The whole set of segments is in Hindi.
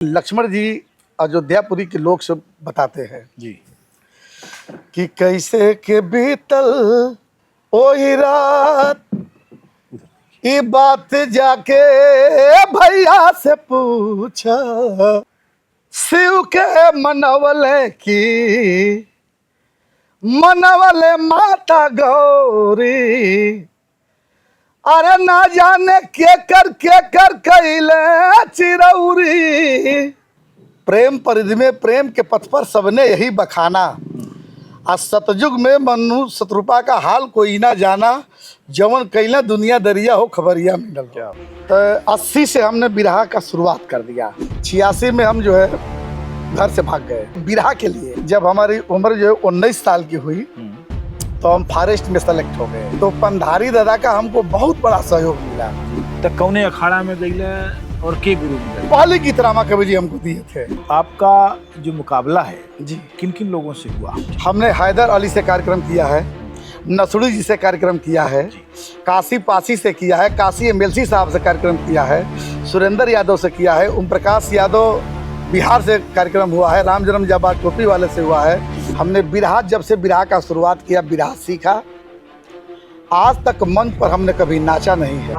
लक्ष्मण जी अयोध्यापुरी के लोग सब बताते हैं जी कि कैसे के बीतल ओही रात, ये बात जाके भैया से पूछा, शिव के मनवले माता गौरी, अरे ना जाने के कर कैले चिरौरी। प्रेम परिधि में प्रेम के पथ पर सबने यही बखाना, आज सतयुग में मनु शत्रुपा का हाल कोई ना जाना, जवन कैला दुनिया दरिया हो खबरिया मिलल। क्या तो 80 से हमने बिरहा का शुरुआत कर दिया। 86 में हम जो है घर से भाग गए बिरहा के लिए। जब हमारी उम्र जो है 19 साल की हुई तो हम फॉरेस्ट में सेलेक्ट हो गए। तो पंधारी दादा का हमको बहुत बड़ा सहयोग मिला। तो कौने अखाड़ा में गईले और के गुरु मिले? पहले गीतरामा कवि जी हमको दिए थे। आपका जो मुकाबला है जी, किन किन लोगों से हुआ? हमने हैदर अली से कार्यक्रम किया है, नसरुद्दीन जी से कार्यक्रम किया है, काशी पासी से किया है, काशी एमएलसी साहब से कार्यक्रम किया है, सुरेंद्र यादव से किया है, ओम प्रकाश यादव बिहार से कार्यक्रम हुआ है, राम जन्म जाबाद टोपी वाले से हुआ है। हमने बिरहा, जब से बिरहा का शुरुआत किया बिरहा सीखा, आज तक मंच पर हमने कभी नाचा नहीं है।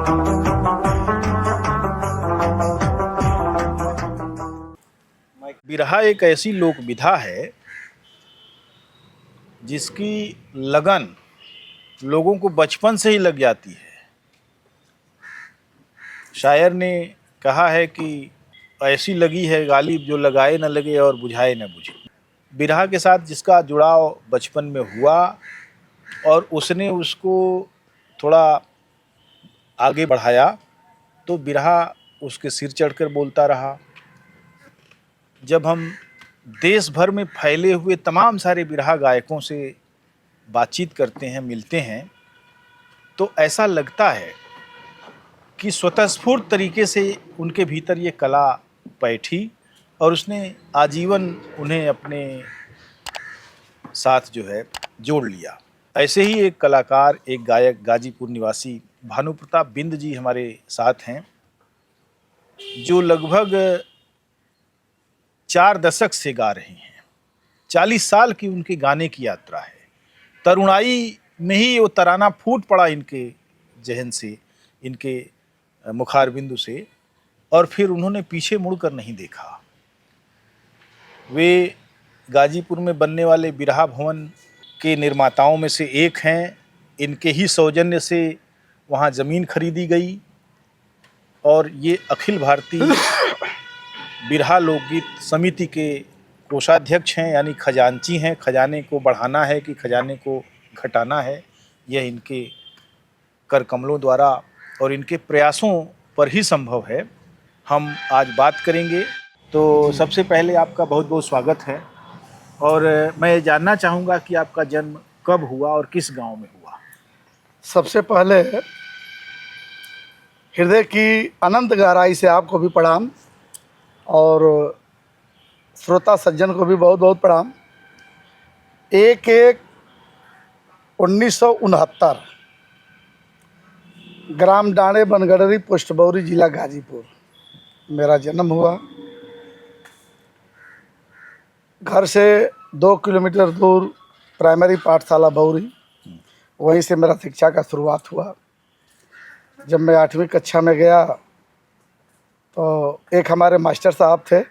बिरहा एक ऐसी लोक विधा है जिसकी लगन लोगों को बचपन से ही लग जाती है। शायर ने कहा है कि ऐसी लगी है गालिब जो लगाए न लगे और बुझाए न बुझे। बिरहा के साथ जिसका जुड़ाव बचपन में हुआ और उसने उसको थोड़ा आगे बढ़ाया तो बिरहा उसके सिर चढ़कर बोलता रहा। जब हम देश भर में फैले हुए तमाम सारे बिरहा गायकों से बातचीत करते हैं, मिलते हैं, तो ऐसा लगता है कि स्वतःस्फूर्त तरीके से उनके भीतर ये कला बैठी और उसने आजीवन उन्हें अपने साथ जो है जोड़ लिया। ऐसे ही एक कलाकार, एक गायक, गाजीपुर निवासी भानु प्रताप बिंद जी हमारे साथ हैं, जो लगभग 4 दशक से गा रहे हैं। 40 साल की उनके गाने की यात्रा है। तरुणाई में ही वो तराना फूट पड़ा इनके जहन से, इनके मुखार बिंदु से, और फिर उन्होंने पीछे मुड़कर नहीं देखा। वे गाजीपुर में बनने वाले बिरहा भवन के निर्माताओं में से एक हैं। इनके ही सौजन्य से वहाँ ज़मीन खरीदी गई और ये अखिल भारतीय बिरहा लोकगीत समिति के कोषाध्यक्ष हैं, यानी खजांची हैं। खजाने को बढ़ाना है कि खजाने को घटाना है, यह इनके कर कमलों द्वारा और इनके प्रयासों पर ही संभव है। हम आज बात करेंगे। तो सबसे पहले आपका बहुत बहुत स्वागत है और मैं जानना चाहूँगा कि आपका जन्म कब हुआ और किस गांव में हुआ? सबसे पहले हृदय की अनंत गहराई से आपको भी प्रणाम और श्रोता सज्जन को भी बहुत बहुत प्रणाम। 1/1/1969 ग्राम डाणे बनगडरी, पोस्ट बौरी, जिला गाजीपुर मेरा जन्म हुआ। घर से 2 किलोमीटर दूर प्राइमरी पाठशाला बौरी, वहीं से मेरा शिक्षा का शुरुआत हुआ। जब मैं 8वीं कक्षा में गया तो एक हमारे मास्टर साहब थे,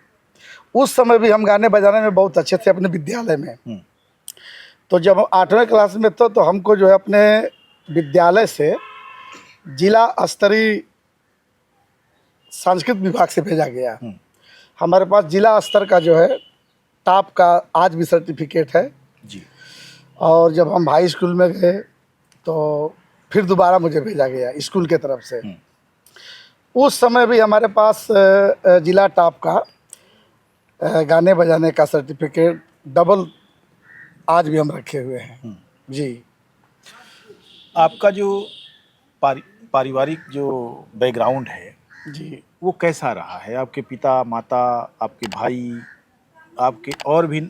उस समय भी हम गाने बजाने में बहुत अच्छे थे अपने विद्यालय में। तो जब हम 8वें क्लास में थे तो हमको जो है अपने विद्यालय से जिला स्तरीय सांस्कृतिक विभाग से भेजा गया। हमारे पास जिला स्तर का जो है टॉप का आज भी सर्टिफिकेट है जी। और जब हम हाई स्कूल में गए तो फिर दोबारा मुझे भेजा गया स्कूल के तरफ से। उस समय भी हमारे पास जिला टॉप का गाने बजाने का सर्टिफिकेट डबल आज भी हम रखे हुए हैं जी। आपका जो पारिवारिक जो बैकग्राउंड है जी, वो कैसा रहा है? आपके पिता, माता, आपके भाई, आपके और भी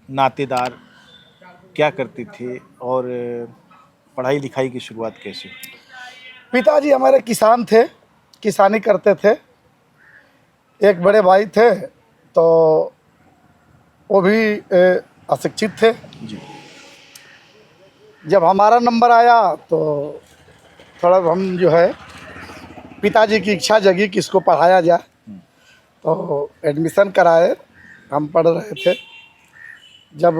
नातेदार क्या करते थे और पढ़ाई लिखाई की शुरुआत कैसे हुई? पिताजी हमारे किसान थे, किसानी करते थे। एक बड़े भाई थे तो वो भी अशिक्षित थे। जी जब हमारा नंबर आया तो थोड़ा हम जो है पिताजी की इच्छा जगी कि इसको पढ़ाया जाए, तो एडमिशन कराए। हम पढ़ रहे थे। जब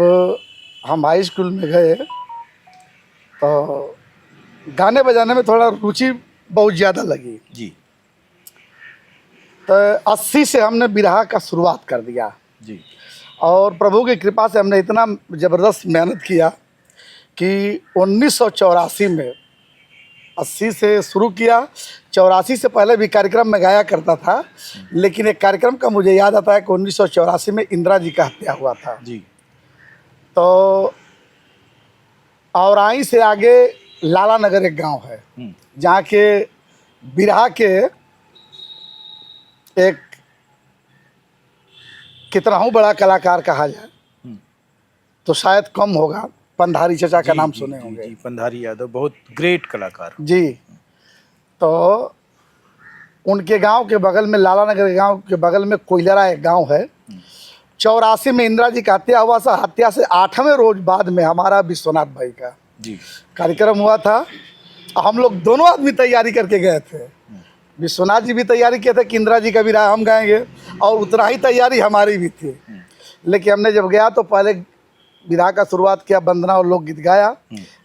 हम हाई स्कूल में गए तो गाने बजाने में थोड़ा रुचि बहुत ज़्यादा लगी। जी तो 80 से हमने बिरहा का शुरुआत कर दिया जी और प्रभु की कृपा से हमने इतना ज़बरदस्त मेहनत किया कि 1984 में 80 से शुरू किया। 84 से पहले भी कार्यक्रम में गाया करता था, लेकिन एक कार्यक्रम का मुझे याद आता है कि 1984 में इंदिरा जी का हत्या हुआ था। जी तो औराई से आगे लाला नगर एक गांव है जहाँ के बिरहा के एक कितना हूँ बड़ा कलाकार कहा जाए तो शायद कम होगा। पंधारी चचा का नाम सुने होंगे। जी पंधारी यादव बहुत ग्रेट कलाकार। जी, तो उनके गांव के बगल में लाला नगर गांव के बगल में कोयलरा एक गांव है। 84 में इंदिरा जी का हत्या हुआ था। हत्या से 8वें रोज बाद में हमारा विश्वनाथ भाई का जी कार्यक्रम हुआ था। हम लोग दोनों आदमी तैयारी करके गए थे। विश्वनाथ जी भी तैयारी किए थे कि इंदिरा जी का भी राग हम गाएंगे और उतना ही तैयारी हमारी भी थी। लेकिन हमने जब गया तो पहले विधा का शुरुआत किया, वंदना और लोकगीत गाया।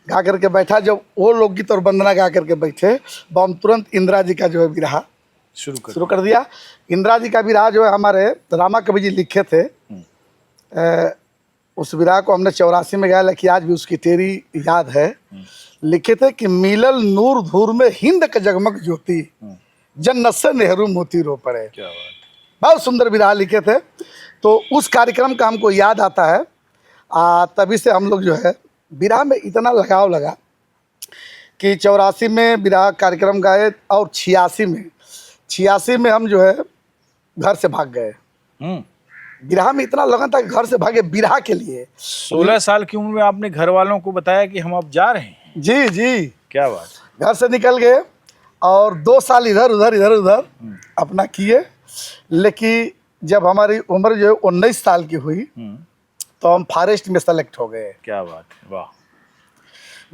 गा करके बैठा, जब वो लोकगीत और वंदना गा करके बैठे तो हम तुरंत इंदिरा जी का जो है विरहा शुरू कर दिया। इंदिरा जी का विरहा जो है हमारे रामा कवि जी लिखे थे। उस विरहा को हमने 84 में गाया, लेकिन आज भी उसकी तेरी याद है। लिखे थे कि मिलल नूर धूर में हिंद का जगमग ज्योति, जन्नत से नेहरू मोती रो पड़े। क्या बात। बहुत सुंदर विरहा लिखे थे। तो उस कार्यक्रम का हमको याद आता है। तभी से हम लोग जो है विरहा में इतना लगाव लगा कि 84 में विरहा कार्यक्रम गाए और 86 में हम जो है घर से भाग गए। विरहा में इतना लगन था कि घर से भागे विरहा के लिए। 16 साल की उम्र में आपने घर वालों को बताया कि हम अब जा रहे हैं? जी जी, क्या बात। घर से निकल गए और 2 साल इधर उधर अपना किए। लेकिन जब हमारी उम्र जो है 19 साल की हुई तो हम फॉरेस्ट में सेलेक्ट हो गए। क्या बात है, वाह।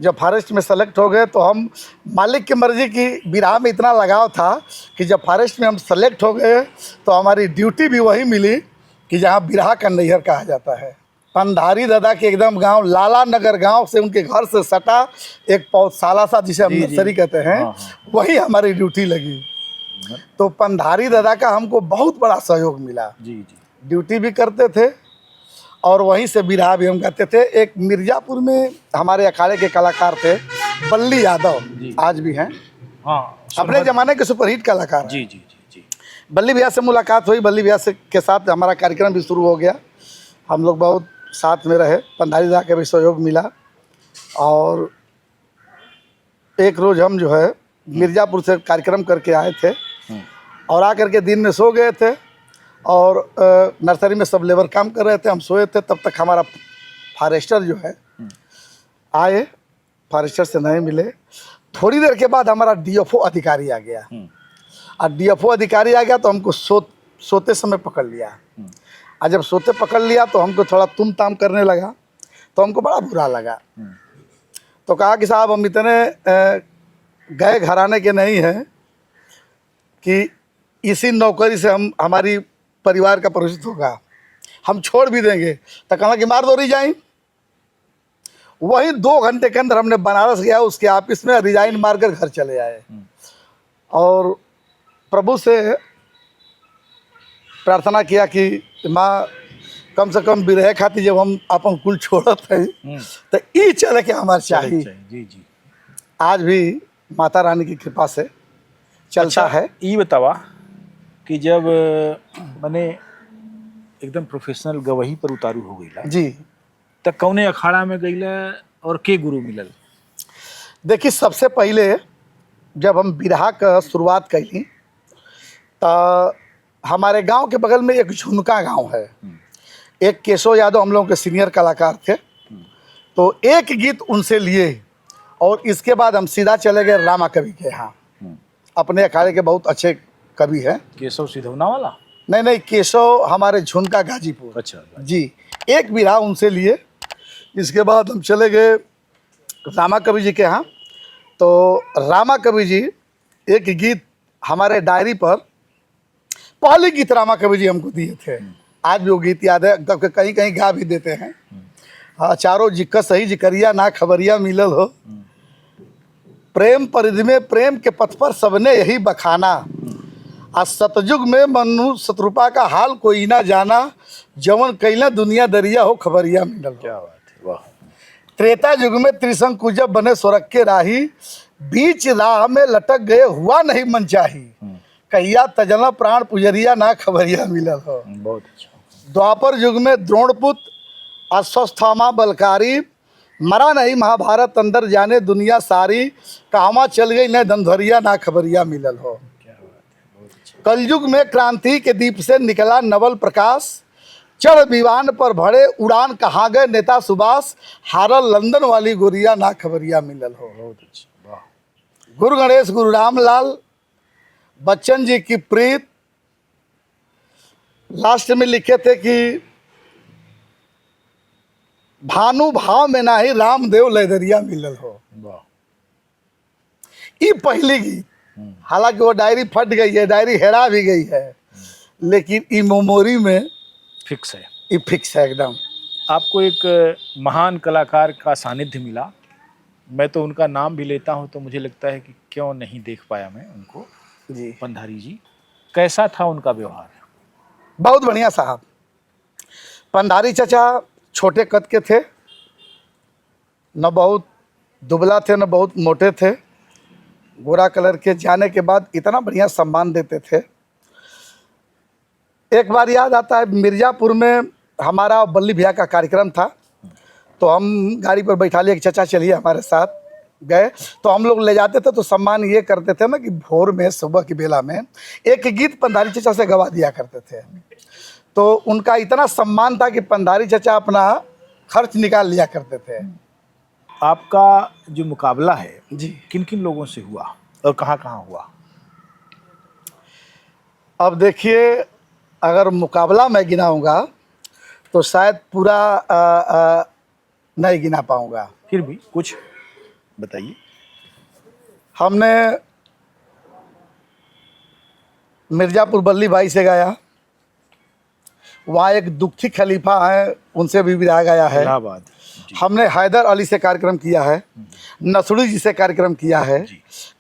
जब फॉरेस्ट में सेलेक्ट हो गए तो हम मालिक की मर्जी की विरहा में इतना लगाव था कि जब फॉरेस्ट में हम सेलेक्ट हो गए तो हमारी ड्यूटी भी वही मिली कि जहाँ बिरहा का नैहर कहा जाता है। पंधारी दादा के एकदम गांव लाला नगर गांव से उनके घर से सटा एक पौधशाला सा जिसे हम नर्सरी कहते हैं, वही हमारी ड्यूटी लगी। तो पंधारी दादा का हमको बहुत बड़ा सहयोग मिला। जी। ड्यूटी भी करते थे और वहीं से बिरहा भी हम गाते थे। एक मिर्ज़ापुर में हमारे अखाड़े के कलाकार थे बल्ली यादव, आज भी हैं। अपने ज़माने के सुपरहिट कलाकार। जी। बल्ली भैया से मुलाकात हुई। बल्ली भैया से के साथ हमारा कार्यक्रम भी शुरू हो गया। हम लोग बहुत साथ में रहे। पंधारी दादा का भी सहयोग मिला। और एक रोज़ हम जो है मिर्ज़ापुर से कार्यक्रम करके आए थे और आकर के दिन में सो गए थे और नर्सरी में सब लेबर काम कर रहे थे, हम सोए थे। तब तक हमारा फॉरेस्टर जो है आए, फॉरेस्टर से नहीं मिले। थोड़ी देर के बाद हमारा डीएफओ अधिकारी आ गया और डीएफओ अधिकारी आ गया तो हमको सोते समय पकड़ लिया। और जब सोते पकड़ लिया तो हमको थोड़ा तुम ताम करने लगा तो हमको बड़ा बुरा लगा। तो कहा कि साहब हम इतने गए घराने के नहीं हैं कि इसी नौकरी से हमारी परिवार का परिचित होगा, हम छोड़ भी देंगे। तो कहा कि मार दो रिजाइन। वही 2 घंटे के अंदर हमने बनारस गया, उसके ऑफिस में रिजाइन मारकर घर चले आए। और प्रभु से प्रार्थना किया कि माँ कम से कम बिरहे खाती जब हम अपन कुल छोड़त है तो ई चले के हमारे चाहिए। जी। आज भी माता रानी की कृपा से चलता है। ये बतावा कि जब मैंने एकदम प्रोफेशनल गवही पर उतारू हो गई जी, तब कौने अखाड़ा में गईला और के गुरु मिलल? देखिए, सबसे पहले जब हम बिरहा का शुरुआत कैली तो हमारे गांव के बगल में एक झुनका गांव है। एक केशव यादव हम लोगों के सीनियर कलाकार थे। तो एक गीत उनसे लिए और इसके बाद हम सीधा चले गए रामा कवि के यहाँ। अपने अखाड़े के बहुत अच्छे कवि हैं। केशव सिधौना वाला? नहीं नहीं, केशव हमारे झुनका गाजीपुर। अच्छा। जी, एक बिरहा उनसे लिए। इसके बाद हम चले गए रामा कवि जी के यहाँ। तो रामा कवि जी एक गीत हमारे डायरी पर, पहले गीत रामा कवि जी हमको दिए थे, आज भी वो गीत याद है, कहीं कहीं गा भी देते हैं। हाँ, चारों जिक्का सही जिकरिया ना खबरिया मिलल हो, प्रेम परिधि में प्रेम के पथ पर सबने यही बखाना, आज सतयुग में मनु शत्रुपा का हाल कोई ना जाना, जवन कैला दुनिया दरिया हो खबरिया मिलल। क्या बात है, वाह। त्रेता युग में त्रिशंकु जब बने स्वर्ग के राही, बीच राह में लटक गए हुआ नहीं मनचाही, कहिया तजला प्राण पुजरिया ना खबरिया मिलल हो। बहुत अच्छा। द्वापर युग में द्रोणपुत्र अश्वस्थामा बलकारी, मरा नहीं महाभारत अंदर जाने दुनिया सारी, कहवा चल गई न धनधरिया ना खबरिया मिलल हो। क्या बात है, बहुत अच्छा। कलयुग में क्रांति के दीप से निकला नवल प्रकाश, चढ़ विमान पर भरे उड़ान कहाँ गए नेता सुभाष, हारल लंदन वाली गोरिया ना खबरिया मिलल हो। बहुत अच्छा, वाह। गुरु गणेश गुरु रामलाल बच्चन जी की प्रीत, लास्ट में लिखे थे कि भानु भाव में ना ही रामदेव लैदरिया मिलल हो। वाह। ये पहली गीत, हालांकि वो डायरी फट गई है, डायरी हेरा भी गई है, लेकिन ई मेमोरी में फिक्स है। ये फिक्स है एकदम। आपको एक महान कलाकार का सानिध्य मिला, मैं तो उनका नाम भी लेता हूं तो मुझे लगता है कि क्यों नहीं देख पाया मैं उनको। जी, पंधारी जी, कैसा था उनका व्यवहार? बहुत बढ़िया साहब। पंधारी चाचा छोटे कद के थे, न बहुत दुबला थे न बहुत मोटे थे, गोरा कलर के। जाने के बाद इतना बढ़िया सम्मान देते थे। एक बार याद आता है, मिर्ज़ापुर में हमारा बल्ली भैया का कार्यक्रम था, तो हम गाड़ी पर बैठा लिए कि चाचा चलिए हमारे साथ। गए तो हम लोग ले जाते थे, तो सम्मान ये करते थे ना कि भोर में सुबह की बेला में एक गीत पंधारी चाचा से गवा दिया करते थे। तो उनका इतना सम्मान था कि पंधारी चाचा अपना खर्च निकाल लिया करते थे। आपका जो मुकाबला है जी, किन किन लोगों से हुआ और कहाँ कहाँ हुआ? अब देखिए, अगर मुकाबला मैं गिनाऊंगा तो शायद पूरा नहीं गिना पाऊंगा। फिर भी कुछ बताइए। हमने मिर्ज़ापुर बल्ली भाई से गाया, वहाँ एक दुखी खलीफा हैं, उनसे भी विदा गाया है। इलाहाबाद। हमने हैदर अली से कार्यक्रम किया है, नसरुद्दीन जी से कार्यक्रम किया है,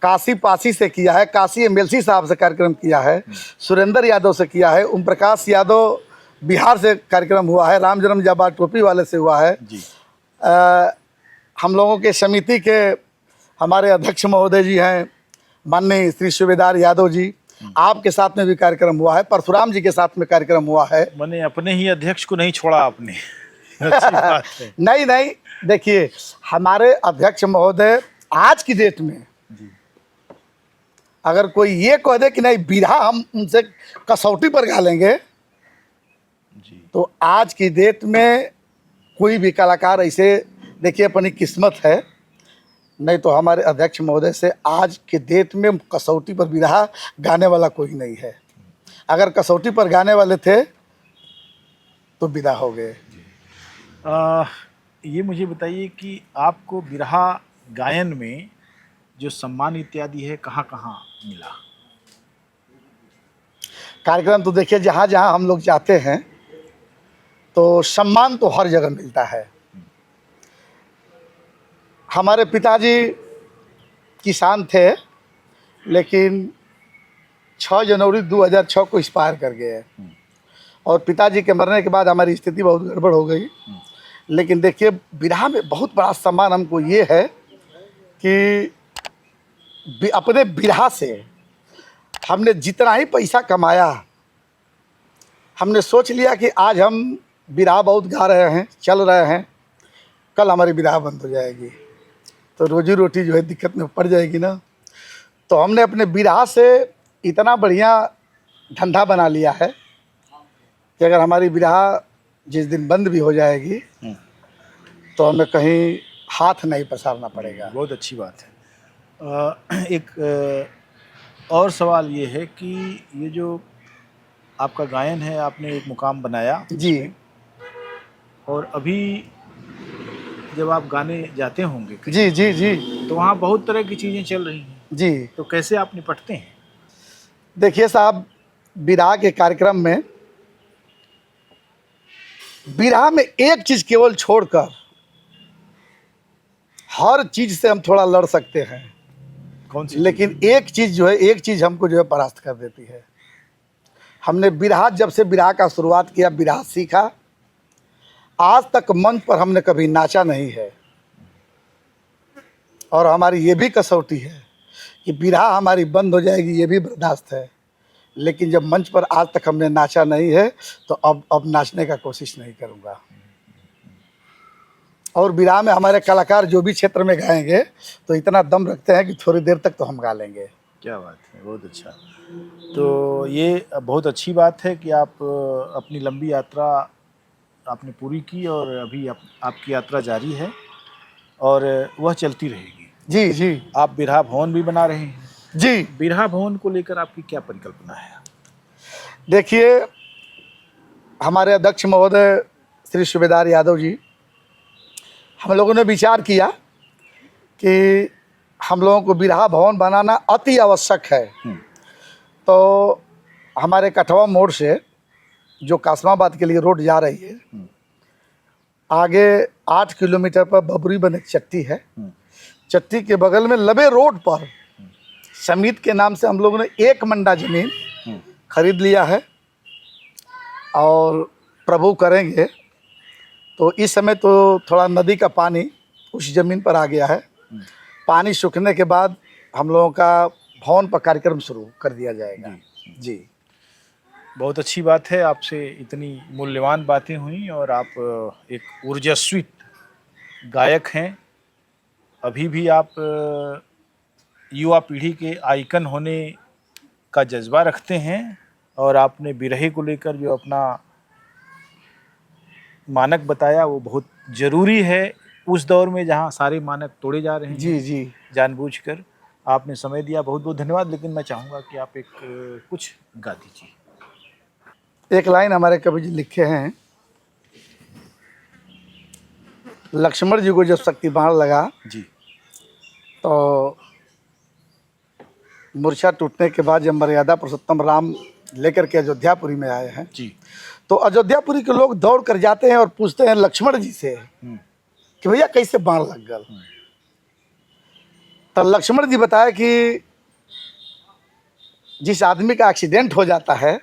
काशी पासी से किया है, काशी एमएलसी साहब से कार्यक्रम किया है, सुरेंद्र यादव से किया है, ओम प्रकाश यादव बिहार से कार्यक्रम हुआ है, राम जन्म जाबा टोपी वाले से हुआ है। जी। हम लोगों के समिति के हमारे अध्यक्ष महोदय जी हैं माननीय श्री सूबेदार यादव जी, आपके साथ में भी कार्यक्रम हुआ है, परशुराम जी के साथ में कार्यक्रम हुआ है। मैंने अपने ही अध्यक्ष को नहीं छोड़ा आपने। अच्छी बात है। नहीं नहीं, देखिए हमारे अध्यक्ष महोदय आज की डेट में अगर कोई ये कह दे कि नहीं बिरहा हम उनसे कसौटी पर गा लेंगे, जी। तो आज की डेट में कोई भी कलाकार ऐसे, देखिए अपनी किस्मत है, नहीं तो हमारे अध्यक्ष महोदय से आज के डेट में कसौटी पर बिरहा गाने वाला कोई नहीं है। अगर कसौटी पर गाने वाले थे तो विदा हो गए। ये मुझे बताइए कि आपको बिरहा गायन में जो सम्मान इत्यादि है कहाँ कहाँ मिला? कार्यक्रम तो देखिए जहाँ जहाँ हम लोग जाते हैं तो सम्मान तो हर जगह मिलता है। हमारे पिताजी किसान थे, लेकिन 6 जनवरी 2006 को एक्सपायर कर गए, और पिताजी के मरने के बाद हमारी स्थिति बहुत गड़बड़ हो गई। लेकिन देखिए बिरहा में बहुत बड़ा सम्मान हमको ये है कि अपने बिरहा से हमने जितना ही पैसा कमाया, हमने सोच लिया कि आज हम बिरहा बहुत गा रहे हैं, चल रहे हैं, कल हमारी बिरहा बंद हो जाएगी तो रोजी रोटी जो है दिक्कत में पड़ जाएगी ना। तो हमने अपने बिरहा से इतना बढ़िया धंधा बना लिया है कि अगर हमारी बिरहा जिस दिन बंद भी हो जाएगी तो हमें कहीं हाथ नहीं पसारना पड़ेगा। बहुत अच्छी बात है। एक और सवाल ये है कि ये जो आपका गायन है, आपने एक मुकाम बनाया जी और अभी जब आप गाने जाते होंगे कहीं, जी जी जी तो वहाँ बहुत तरह की चीज़ें चल रही हैं, जी। तो कैसे आप निपटते हैं? देखिए साहब, विरह के कार्यक्रम में, विरह में एक चीज केवल छोड़कर हर चीज से हम थोड़ा लड़ सकते हैं, कौन सी लेकिन एक चीज जो है, एक चीज हमको जो है परास्त कर देती है। हमने विरह, जब से विरह का शुरुआत किया, विरह सीखा, आज तक मंच पर हमने कभी नाचा नहीं है। और हमारी ये भी कसौटी है कि विरह हमारी बंद हो जाएगी, ये भी बर्दाश्त है, लेकिन जब मंच पर आज तक हमने नाचा नहीं है तो अब नाचने का कोशिश नहीं करूँगा। और विरह में हमारे कलाकार जो भी क्षेत्र में गाएंगे तो इतना दम रखते हैं कि थोड़ी देर तक तो हम गा लेंगे। क्या बात है, बहुत अच्छा। तो ये बहुत अच्छी बात है कि आप अपनी लंबी यात्रा आपने पूरी की और अभी आपकी यात्रा जारी है और वह चलती रहेगी। जी जी आप बिरहा भवन भी बना रहे हैं, जी। बिरहा भवन को लेकर आपकी क्या परिकल्पना है? देखिए, हमारे अध्यक्ष महोदय श्री सूबेदार यादव जी, हम लोगों ने विचार किया कि हम लोगों को बिरहा भवन बनाना अति आवश्यक है। तो हमारे कठवा मोड़ से जो कासमाबाद के लिए रोड जा रही है, आगे 8 किलोमीटर पर बबरी बन एक चट्टी है, चट्टी के बगल में लबे रोड पर समित के नाम से हम लोगों ने 1 मंडा जमीन खरीद लिया है और प्रभु करेंगे तो इस समय तो थोड़ा नदी का पानी उस ज़मीन पर आ गया है। पानी सूखने के बाद हम लोगों का भवन पर कार्यक्रम शुरू कर दिया जाएगा। जी, बहुत अच्छी बात है, आपसे इतनी मूल्यवान बातें हुई और आप एक ऊर्जास्वी गायक हैं। अभी भी आप युवा पीढ़ी के आइकन होने का जज्बा रखते हैं और आपने बिरहे को लेकर जो अपना मानक बताया वो बहुत ज़रूरी है उस दौर में जहाँ सारे मानक तोड़े जा रहे हैं। जी जी। जानबूझकर आपने समय दिया, बहुत बहुत धन्यवाद। लेकिन मैं चाहूँगा कि आप एक कुछ गा दीजिए। एक लाइन हमारे कवि जी लिखे हैं, लक्ष्मण जी को जब शक्ति बाण लगा जी, तो मूर्छा टूटने के बाद जब मर्यादा पुरुषोत्तम राम लेकर के अयोध्यापुरी में आए हैं जी, तो अयोध्यापुरी के लोग दौड़ कर जाते हैं और पूछते हैं लक्ष्मण जी से कि भैया कैसे बाण लग गल। तो लक्ष्मण जी बताया कि जिस आदमी का एक्सीडेंट हो जाता है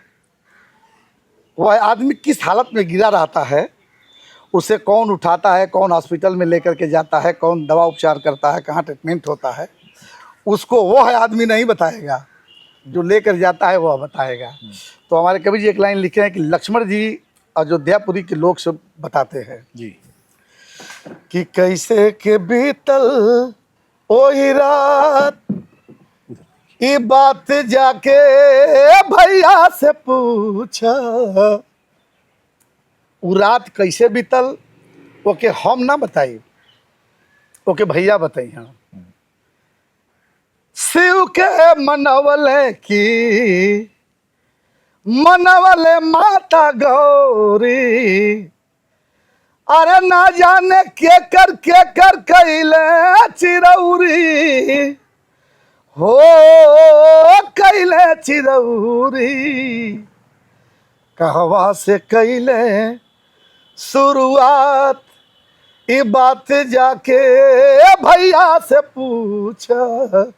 वह आदमी किस हालत में गिरा रहता है, उसे कौन उठाता है, कौन हॉस्पिटल में लेकर के जाता है, कौन दवा उपचार करता है, कहाँ ट्रीटमेंट होता है, उसको वह आदमी नहीं बताएगा, जो लेकर जाता है वह बताएगा। तो हमारे कवि जी एक लाइन लिखे हैं कि लक्ष्मण जी अयोध्यापुरी के लोग से बताते हैं जी, कि कैसे के बीतल ओही रात, ये बात जाके भैया से पूछा। वो रात कैसे बीतल ओके हम ना बताई, ओके भैया बताई। हाँ, शिव के मनवले की मनवले माता गौरी, अरे ना जाने के कर कैले चिरौरी हो, कैले चिरौरी, कहवा से कैले शुरुआत, ये बात जाके भैया से पूछा।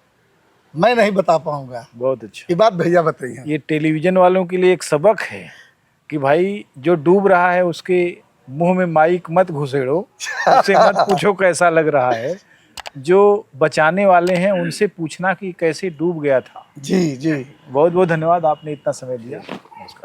मैं नहीं बता पाऊंगा, बहुत अच्छा। ये बात भैया बताइए। ये टेलीविज़न वालों के लिए एक सबक है कि भाई जो डूब रहा है उसके मुंह में माइक मत घुसेड़ो, उससे मत पूछो कैसा लग रहा है। जो बचाने वाले हैं उनसे पूछना कि कैसे डूब गया था। जी जी, बहुत बहुत धन्यवाद, आपने इतना समय दिया। नमस्कार।